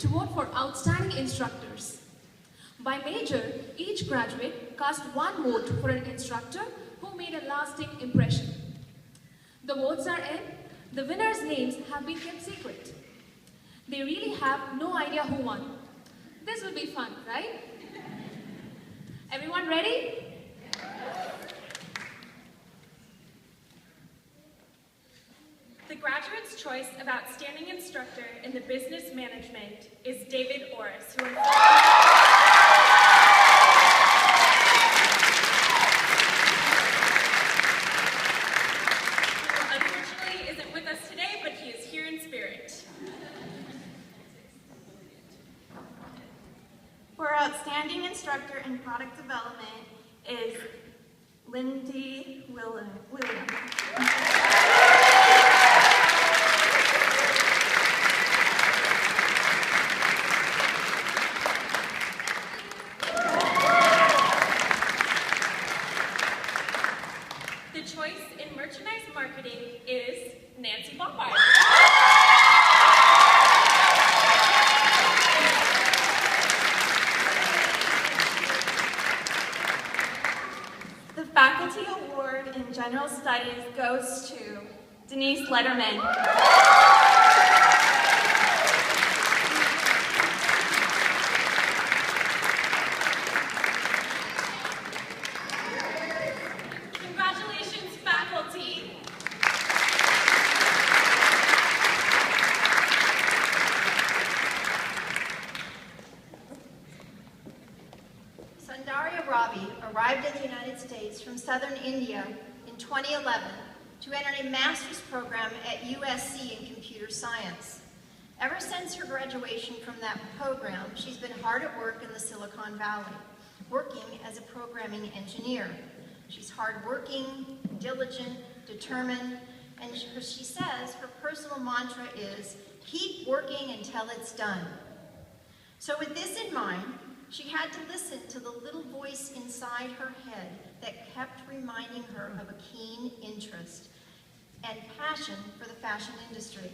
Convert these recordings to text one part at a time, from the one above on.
to vote for outstanding instructors. By major, each graduate cast one vote for an instructor who made a lasting impression. The votes are in. The winners' names have been kept secret. They really have no idea who won. This will be fun, right? Everyone ready? The graduate's choice of outstanding instructor in the business management is David Orris, who unfortunately isn't with us today, but he is here in spirit. For our outstanding instructor in product development is Lindy Williams. The choice in merchandise marketing is Nancy Bombard. The faculty award in general studies goes to Denise Letterman. Congratulations, faculty. Soundarya Ravi arrived in the United States from southern India in 2011 to enter a master's program at USC in computer science. Ever since her graduation from that program, she's been hard at work in the Silicon Valley, working as a programming engineer. She's hardworking, diligent, determined, and she says her personal mantra is, keep working until it's done. So with this in mind, she had to listen to the little voice inside her head that kept reminding her of a keen interest and passion for the fashion industry.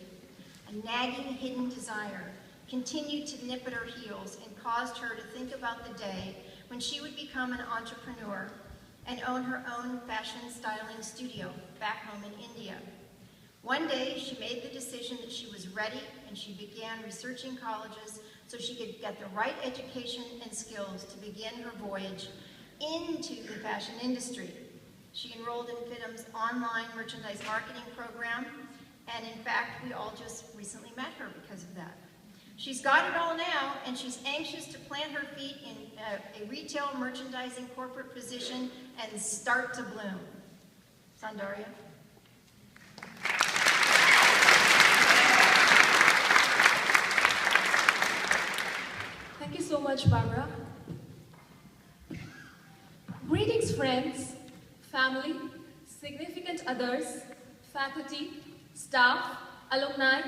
A nagging hidden desire continued to nip at her heels and caused her to think about the day when she would become an entrepreneur and own her own fashion styling studio back home in India. One day, she made the decision that she was ready, and she began researching colleges so she could get the right education and skills to begin her voyage into the fashion industry. She enrolled in FIDM's online merchandise marketing program, and in fact, we all just recently met her because of that. She's got it all now, and she's anxious to plant her feet in a retail merchandising corporate position and start to bloom. Soundarya. Thank you so much, Barbara. Greetings, friends, family, significant others, faculty, staff, alumni,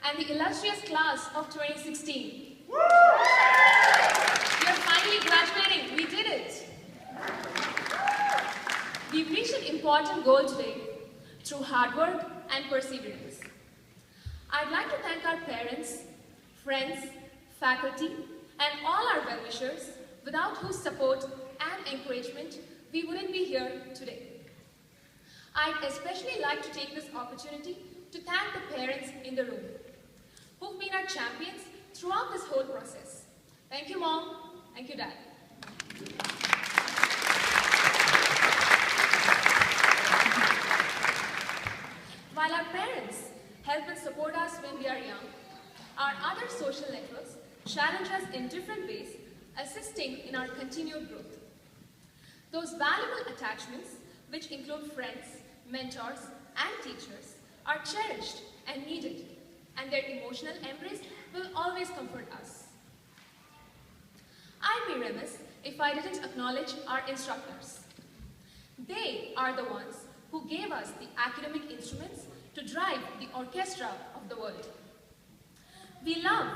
and the illustrious class of 2016. We are finally graduating. We did it. We've reached an important goal today through hard work and perseverance. I'd like to thank our parents, friends, faculty, and all our well-wishers, without whose support and encouragement, we wouldn't be here today. I'd especially like to take this opportunity to thank the parents in the room, who've been our champions throughout this whole process. Thank you, Mom. Thank you, Dad. While our parents help and support us when we are young, our other social networks challenge us in different ways, assisting in our continued growth. Those valuable attachments, which include friends, mentors, and teachers, are cherished and needed, and their emotional embrace will always comfort us. I'd be remiss if I didn't acknowledge our instructors. They are the ones who gave us the academic instruments to drive the orchestra of the world. We love,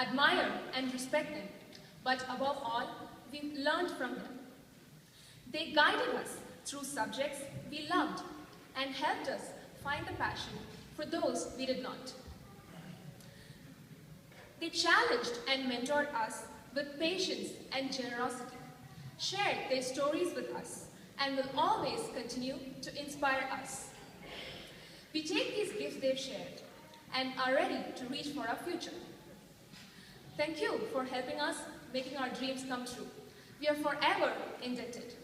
admire, and respect them, but above all, we learned from them. They guided us through subjects we loved and helped us find the passion for those we did not. They challenged and mentored us with patience and generosity, shared their stories with us, and will always continue to inspire us. We take these gifts they've shared and are ready to reach for our future. Thank you for helping us making our dreams come true. We are forever indebted.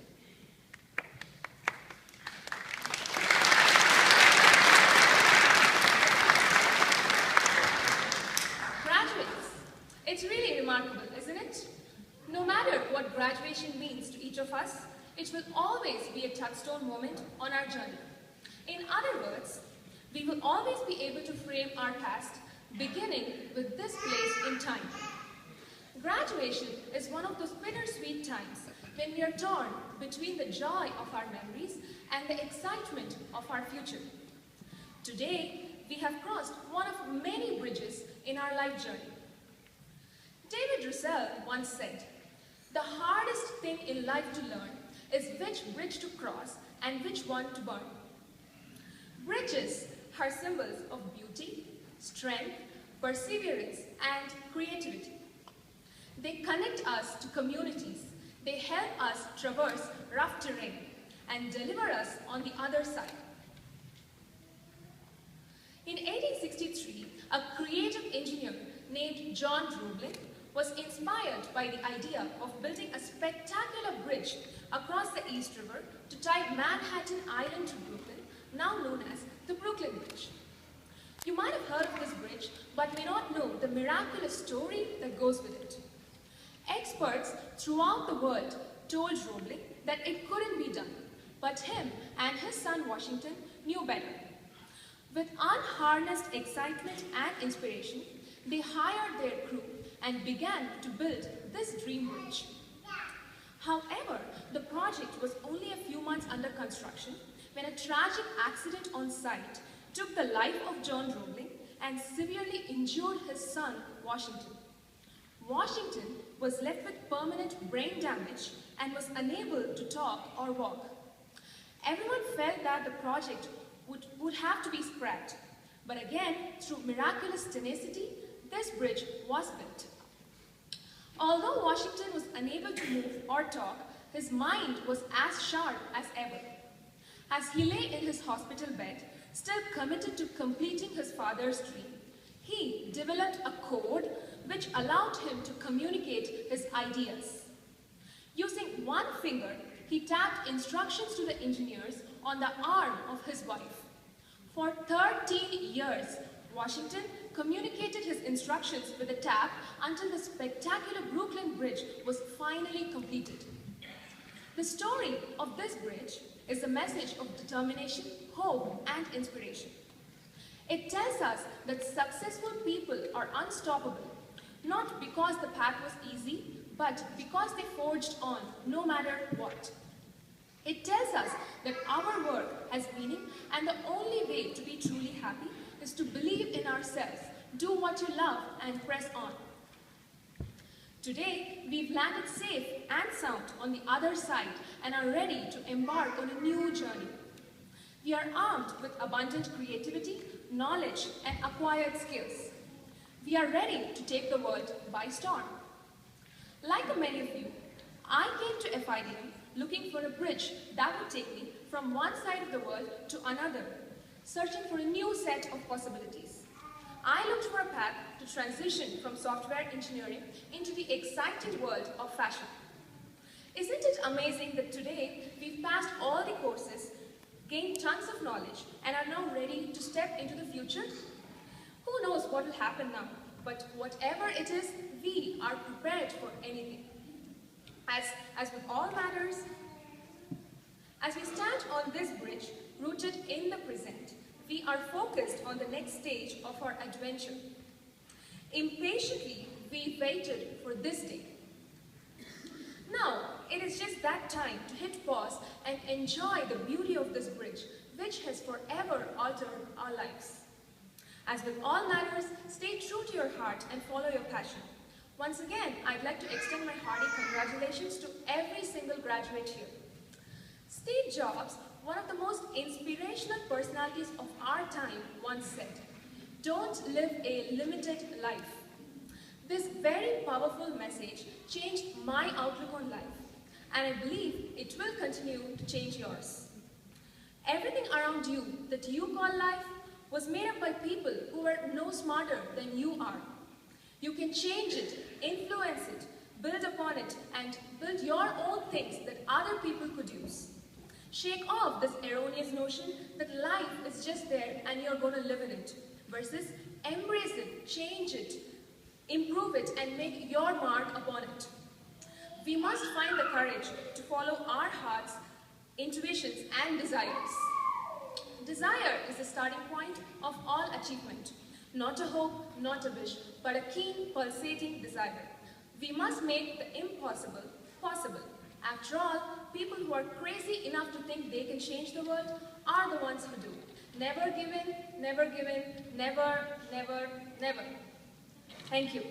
Graduates, it's really remarkable, isn't it? No matter what graduation means to each of us, it will always be a touchstone moment on our journey. In other words, we will always be able to frame our past, beginning with this place in time. Graduation is one of those bittersweet times when we are torn between the joy of our memories and the excitement of our future. Today, we have crossed one of many bridges in our life journey. David Russell once said, "The hardest thing in life to learn is which bridge to cross and which one to burn." Bridges are symbols of beauty, strength, perseverance, and creativity. They connect us to communities. They help us traverse rough terrain and deliver us on the other side. In 1863, a creative engineer named John Roebling was inspired by the idea of building a spectacular bridge across the East River to tie Manhattan Island to Brooklyn, now known as the Brooklyn Bridge. You might have heard of this bridge, but may not know the miraculous story that goes with it. Experts throughout the world told Roebling that it couldn't be done, but him and his son Washington knew better. With unharnessed excitement and inspiration, they hired their crew and began to build this dream bridge. However, the project was only a few months under construction when a tragic accident on site took the life of John Roebling and severely injured his son, Washington. Washington was left with permanent brain damage and was unable to talk or walk. Everyone felt that the project would have to be scrapped, but again, through miraculous tenacity, this bridge was built. Although Washington was unable to move or talk, his mind was as sharp as ever. As he lay in his hospital bed, still committed to completing his father's dream, he developed a code which allowed him to communicate his ideas. Using one finger, he tapped instructions to the engineers on the arm of his wife. For 13 years, Washington communicated his instructions with a tap until the spectacular Brooklyn Bridge was finally completed. The story of this bridge is a message of determination, hope, and inspiration. It tells us that successful people are unstoppable, not because the path was easy, but because they forged on no matter what. It tells us that our work has meaning, and the only way to be truly happy is to believe in ourselves, do what you love, and press on. Today, we've landed safe and sound on the other side and are ready to embark on a new journey. We are armed with abundant creativity, knowledge, and acquired skills. We are ready to take the world by storm. Like many of you, I came to FIDM looking for a bridge that would take me from one side of the world to another, searching for a new set of possibilities. I looked for a path to transition from software engineering into the exciting world of fashion. Isn't it amazing that today we've passed all the courses, gained tons of knowledge, and are now ready to step into the future? Who knows what will happen now, but whatever it is, we are prepared for anything. As with all matters, as we stand on this bridge, rooted in the present, we are focused on the next stage of our adventure. Impatiently, we waited for this day. Now, it is just that time to hit pause and enjoy the beauty of this bridge, which has forever altered our lives. As with all matters, stay true to your heart and follow your passion. Once again, I'd like to extend my hearty congratulations to every single graduate here. Steve Jobs, one of the most inspirational personalities of our time, once said, "Don't live a limited life. This very powerful message changed my outlook on life, and I believe it will continue to change yours. Everything around you that you call life was made up by people who were no smarter than you are. You can change it, influence it, build upon it, and build your own things that other people could use. Shake off this erroneous notion that life is just there and you're going to live in it, versus embrace it, change it, improve it, and make your mark upon it. We must find the courage to follow our hearts, intuitions, and desires. Desire is the starting point of all achievement. Not a hope, not a wish, but a keen, pulsating desire. We must make the impossible possible. After all, people who are crazy enough to think they can change the world are the ones who do. Never give in, never give in, never, never, never. Thank you.